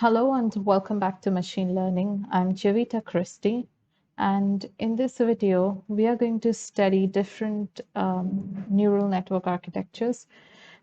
Hello and welcome back to Machine Learning. I'm Javita Christie, and in this video, we are going to study different neural network architectures,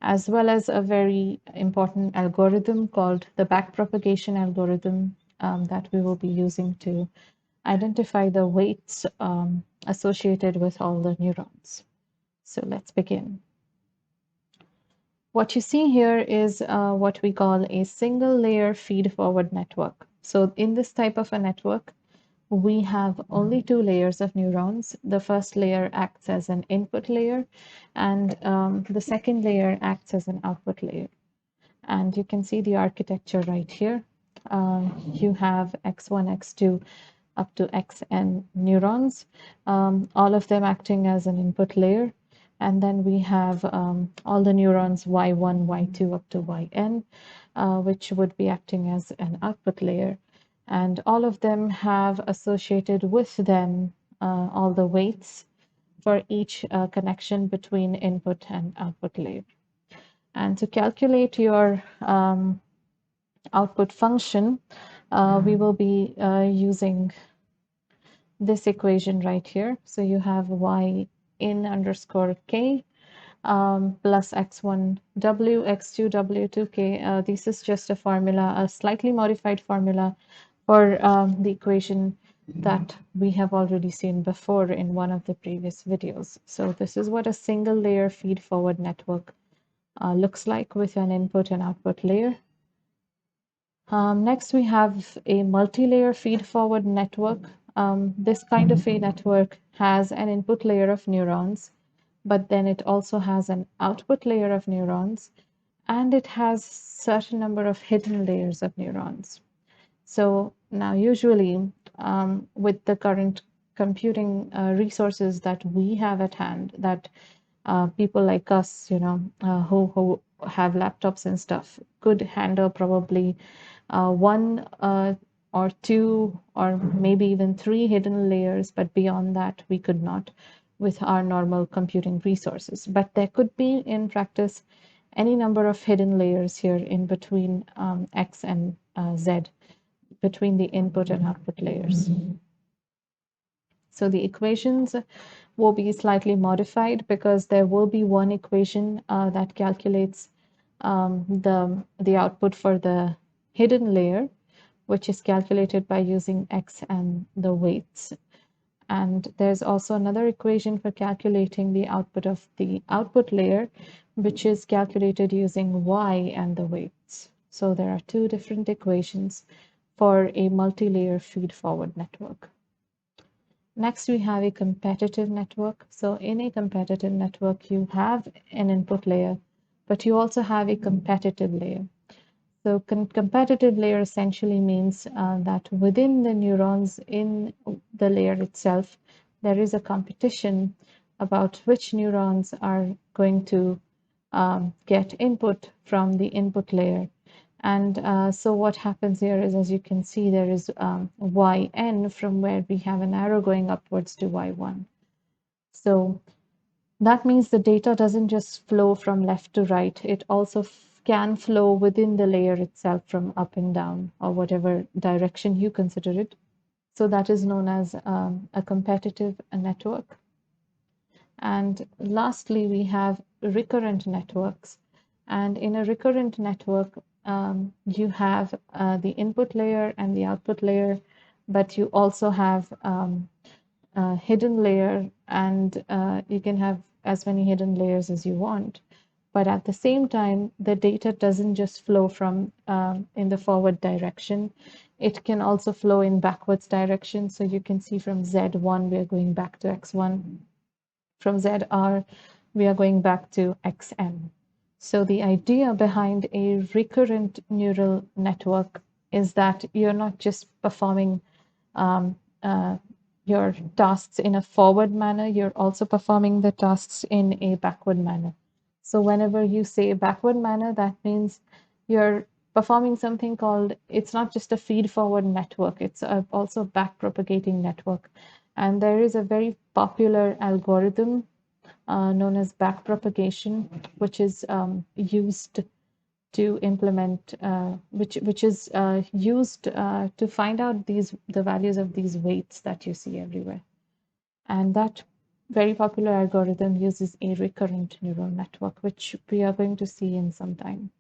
as well as a very important algorithm called the backpropagation algorithm that we will be using to identify the weights associated with all the neurons. So let's begin. What you see here is what we call a single layer feed-forward network. So in this type of a network, we have only two layers of neurons. The first layer acts as an input layer, and the second layer acts as an output layer. And you can see the architecture right here. You have X1, X2, up to Xn neurons, all of them acting as an input layer. And then we have all the neurons Y1, Y2 up to Yn, which would be acting as an output layer. And all of them have associated with them all the weights for each connection between input and output layer. And to calculate your output function, we will be using this equation right here. So you have y in underscore k plus x1w, x2w, 2k. This is just a formula, a slightly modified formula for the equation that we have already seen before in one of the previous videos. So this is what a single layer feed-forward network looks like with an input and output layer. Next, we have a multi-layer feed-forward network. This kind of a network has an input layer of neurons, but then it also has an output layer of neurons, and it has certain number of hidden layers of neurons. So now usually with the current computing resources that we have at hand, that people like us, who have laptops and stuff, could handle probably one or two or maybe even three hidden layers, but beyond that we could not with our normal computing resources. But there could be in practice any number of hidden layers here in between X and Z, between the input and output layers. So the equations will be slightly modified because there will be one equation that calculates the output for the hidden layer, which is calculated by using X and the weights. And there's also another equation for calculating the output of the output layer, which is calculated using Y and the weights. So there are two different equations for a multi-layer feed-forward network. Next, we have a competitive network. So in a competitive network, you have an input layer, but you also have a competitive layer. So competitive layer essentially means that within the neurons in the layer itself, there is a competition about which neurons are going to get input from the input layer. And so what happens here is, as you can see, there is Yn from where we have an arrow going upwards to Y1. So that means the data doesn't just flow from left to right. It also can flow within the layer itself from up and down, or whatever direction you consider it. So that is known as a competitive network. And lastly, we have recurrent networks. And in a recurrent network, you have the input layer and the output layer, but you also have a hidden layer, and you can have as many hidden layers as you want. But at the same time, the data doesn't just flow from in the forward direction. It can also flow in backwards direction. So you can see from Z1, we are going back to X1. From ZR, we are going back to Xn. So the idea behind a recurrent neural network is that you're not just performing your tasks in a forward manner, you're also performing the tasks in a backward manner. So whenever you say backward manner, that means you're performing something called, it's not just a feed-forward network, it's also a backpropagating network. And there is a very popular algorithm known as backpropagation, which is used to implement, which is used to find out the values of these weights that you see everywhere. And that very popular algorithm uses a recurrent neural network, which we are going to see in some time.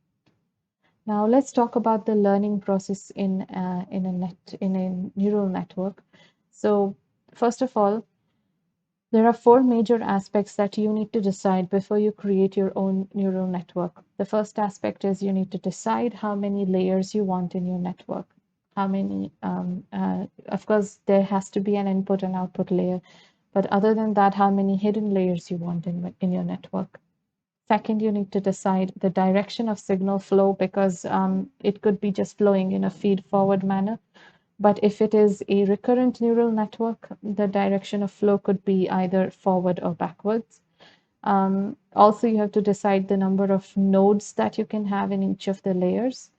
Now let's talk about the learning process in a neural network. So first of all, there are four major aspects that you need to decide before you create your own neural network. The first aspect is you need to decide how many layers you want in your network. How many, of course, there has to be an input and output layer, but other than that, how many hidden layers you want in your network. Second, you need to decide the direction of signal flow because it could be just flowing in a feed forward manner. But if it is a recurrent neural network, the direction of flow could be either forward or backwards. Also, you have to decide the number of nodes that you can have in each of the layers.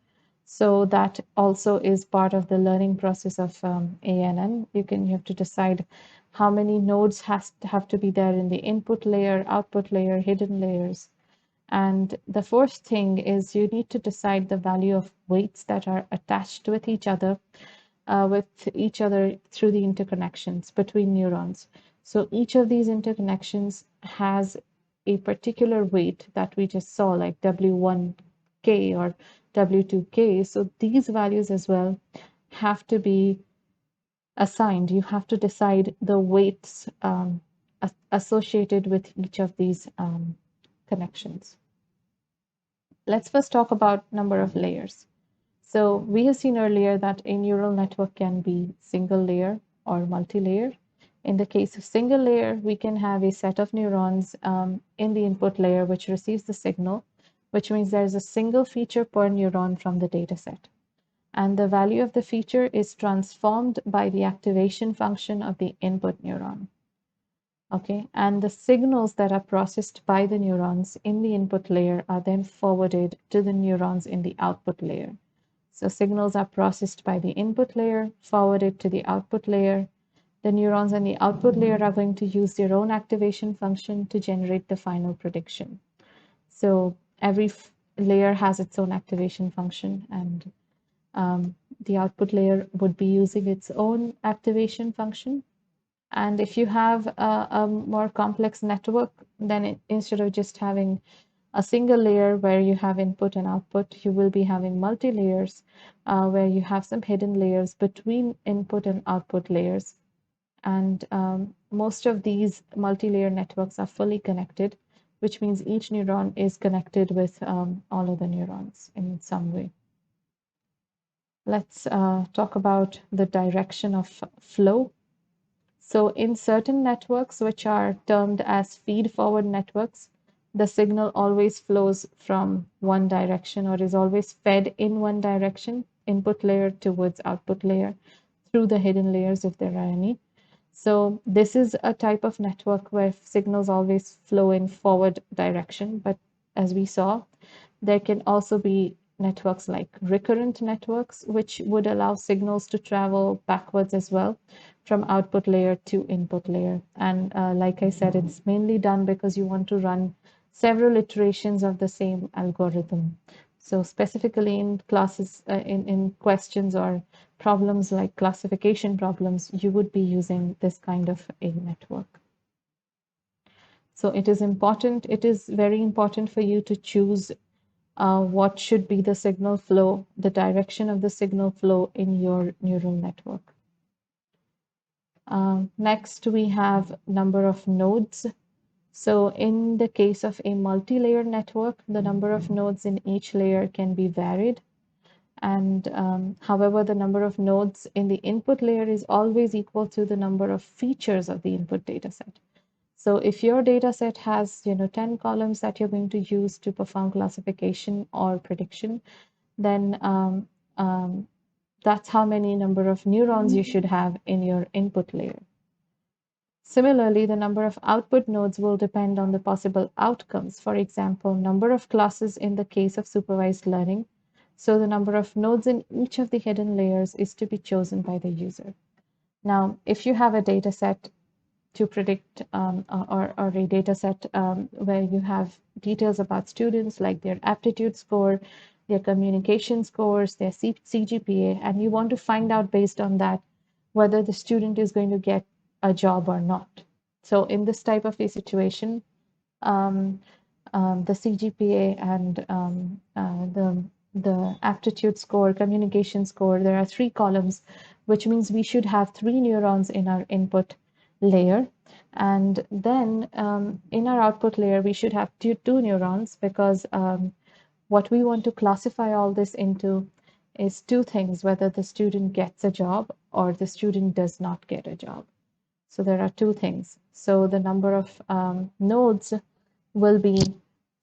So that also is part of the learning process of ANN. You have to decide how many nodes have to be there in the input layer, output layer, hidden layers. And the fourth thing is you need to decide the value of weights that are attached with each other through the interconnections between neurons. So each of these interconnections has a particular weight that we just saw, like W1K or W2K. So these values as well have to be assigned. You have to decide the weights associated with each of these connections. Let's first talk about number of layers. So we have seen earlier that a neural network can be single layer or multi-layer. In the case of single layer, we can have a set of neurons in the input layer which receives the signal, which means there's a single feature per neuron from the data set. And the value of the feature is transformed by the activation function of the input neuron. Okay, and the signals that are processed by the neurons in the input layer are then forwarded to the neurons in the output layer. So signals are processed by the input layer, forwarded to the output layer. The neurons in the output layer are going to use their own activation function to generate the final prediction. So every layer has its own activation function, and the output layer would be using its own activation function. And if you have a more complex network, then instead of just having a single layer where you have input and output, you will be having multi-layers where you have some hidden layers between input and output layers. And most of these multi-layer networks are fully connected, which means each neuron is connected with all of the neurons in some way. Let's talk about the direction of flow. So in certain networks, which are termed as feed-forward networks, the signal always flows from one direction or is always fed in one direction, input layer towards output layer, through the hidden layers if there are any. So this is a type of network where signals always flow in forward direction. But as we saw, there can also be networks like recurrent networks, which would allow signals to travel backwards as well from output layer to input layer. And like I said, it's mainly done because you want to run several iterations of the same algorithm. So specifically in classes, in questions or problems like classification problems, you would be using this kind of a network. So it is very important for you to choose what should be the signal flow, the direction of the signal flow in your neural network. Next, we have number of nodes. So in the case of a multi-layer network, the number of nodes in each layer can be varied. And however, the number of nodes in the input layer is always equal to the number of features of the input data set. So if your data set has 10 columns that you're going to use to perform classification or prediction, then that's how many number of neurons you should have in your input layer. Similarly, the number of output nodes will depend on the possible outcomes. For example, number of classes in the case of supervised learning. So the number of nodes in each of the hidden layers is to be chosen by the user. Now, if you have a data set to predict or a data set where you have details about students like their aptitude score, their communication scores, their CGPA, and you want to find out based on that whether the student is going to get a job or not. So in this type of a situation, um, the CGPA and the aptitude score, communication score, there are three columns, which means we should have 3 neurons in our input layer. And then in our output layer, we should have two neurons, because what we want to classify all this into is two things: whether the student gets a job or the student does not get a job. So there are two things. So the number of nodes will be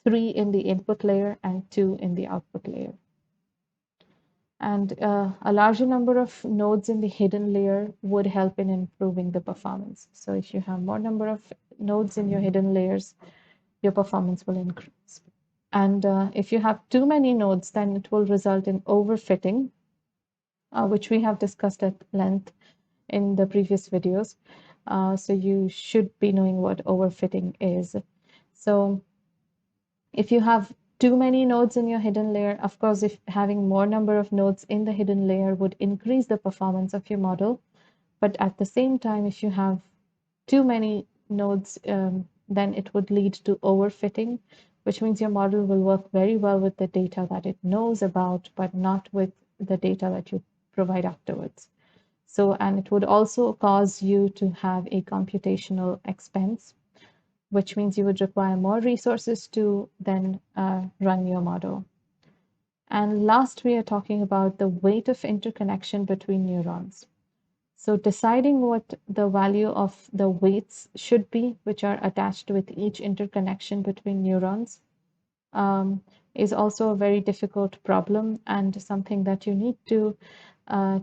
3 in the input layer and 2 in the output layer. And a larger number of nodes in the hidden layer would help in improving the performance. So if you have more number of nodes in your hidden layers, your performance will increase. And if you have too many nodes, then it will result in overfitting, which we have discussed at length in the previous videos. So you should be knowing what overfitting is. So if you have too many nodes in your hidden layer, of course, if having more number of nodes in the hidden layer would increase the performance of your model. But at the same time, if you have too many nodes, then it would lead to overfitting, which means your model will work very well with the data that it knows about, but not with the data that you provide afterwards. So, and it would also cause you to have a computational expense, which means you would require more resources to then run your model. And last, we are talking about the weight of interconnection between neurons. So deciding what the value of the weights should be, which are attached with each interconnection between neurons, is also a very difficult problem and something that you need to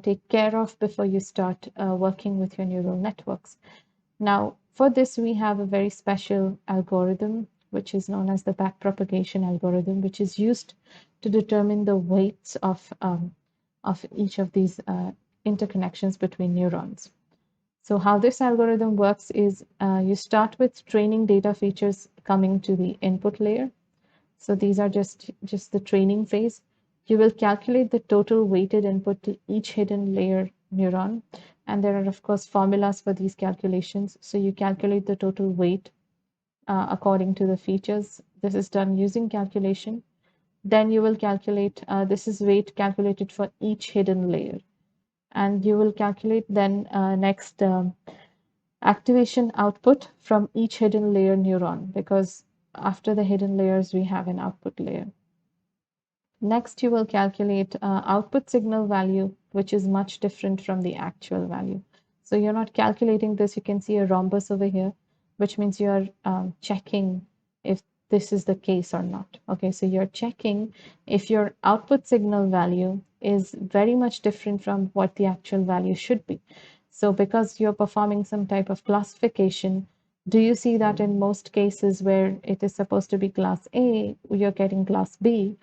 take care of before you start working with your neural networks. Now, for this, we have a very special algorithm, which is known as the backpropagation algorithm, which is used to determine the weights of each of these interconnections between neurons. So how this algorithm works is you start with training data features coming to the input layer. So these are just the training phase. You will calculate the total weighted input to each hidden layer neuron. And there are, of course, formulas for these calculations. So you calculate the total weight according to the features. This is done using calculation. Then you will calculate, this is weight calculated for each hidden layer. And you will calculate then next activation output from each hidden layer neuron, because after the hidden layers, we have an output layer. Next, you will calculate output signal value, which is much different from the actual value. So you're not calculating this. You can see a rhombus over here, which means you're checking if this is the case or not. Okay, so you're checking if your output signal value is very much different from what the actual value should be. So because you're performing some type of classification, do you see that in most cases where it is supposed to be class A, you're getting class B?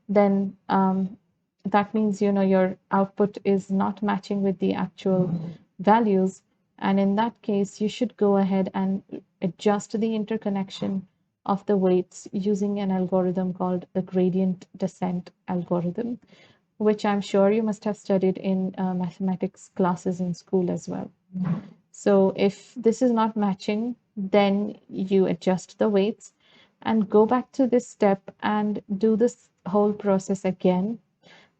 Then that means your output is not matching with the actual values. And in that case, you should go ahead and adjust the interconnection of the weights using an algorithm called the gradient descent algorithm, which I'm sure you must have studied in mathematics classes in school as well. So if this is not matching, then you adjust the weights and go back to this step and do this whole process again.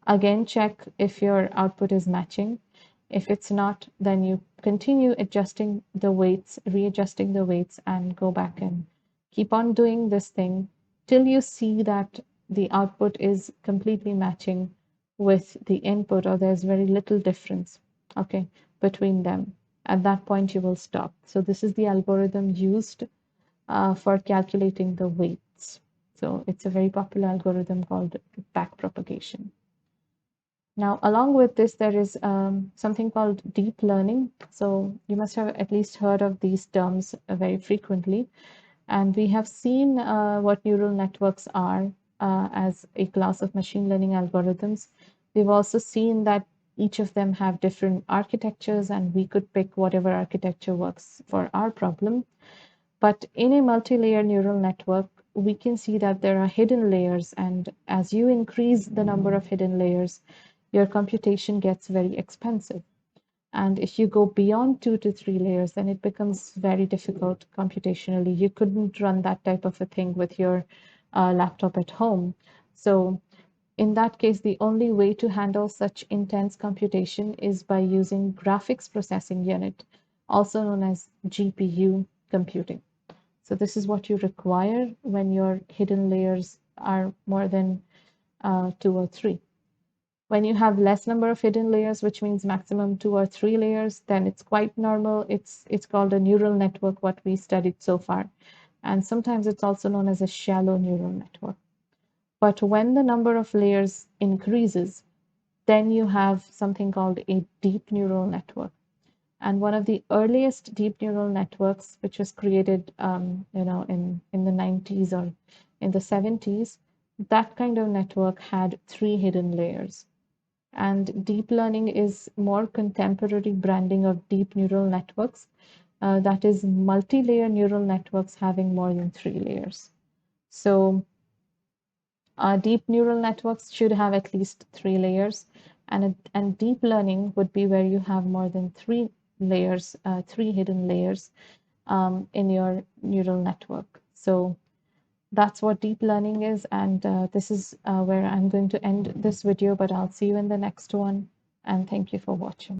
Again, check if your output is matching. If it's not, then you continue adjusting the weights, readjusting the weights, and go back and keep on doing this thing till you see that the output is completely matching with the input, or there's very little difference, okay, between them. At that point, you will stop. So this is the algorithm used for calculating the weights. So it's a very popular algorithm called backpropagation. Now, along with this, there is something called deep learning. So you must have at least heard of these terms very frequently. And we have seen what neural networks are as a class of machine learning algorithms. We've also seen that each of them have different architectures, and we could pick whatever architecture works for our problem. But in a multi-layer neural network, we can see that there are hidden layers, and as you increase the number of hidden layers, your computation gets very expensive. And if you go beyond 2 to 3 layers, then it becomes very difficult computationally. You couldn't run that type of a thing with your laptop at home. So in that case, the only way to handle such intense computation is by using graphics processing unit, also known as GPU computing. So this is what you require when your hidden layers are more than 2 or 3. When you have less number of hidden layers, which means maximum 2 or 3 layers, then it's quite normal. It's called a neural network, what we studied so far. And sometimes it's also known as a shallow neural network. But when the number of layers increases, then you have something called a deep neural network. And one of the earliest deep neural networks, which was created, in the 90s or in the 70s, that kind of network had 3 hidden layers. And deep learning is more contemporary branding of deep neural networks. That is multi-layer neural networks having more than 3 layers. So deep neural networks should have at least 3 layers, and deep learning would be where you have more than 3 layers, 3 hidden layers in your neural network. So that's what deep learning is, and this is where I'm going to end this video, but I'll see you in the next one, and thank you for watching.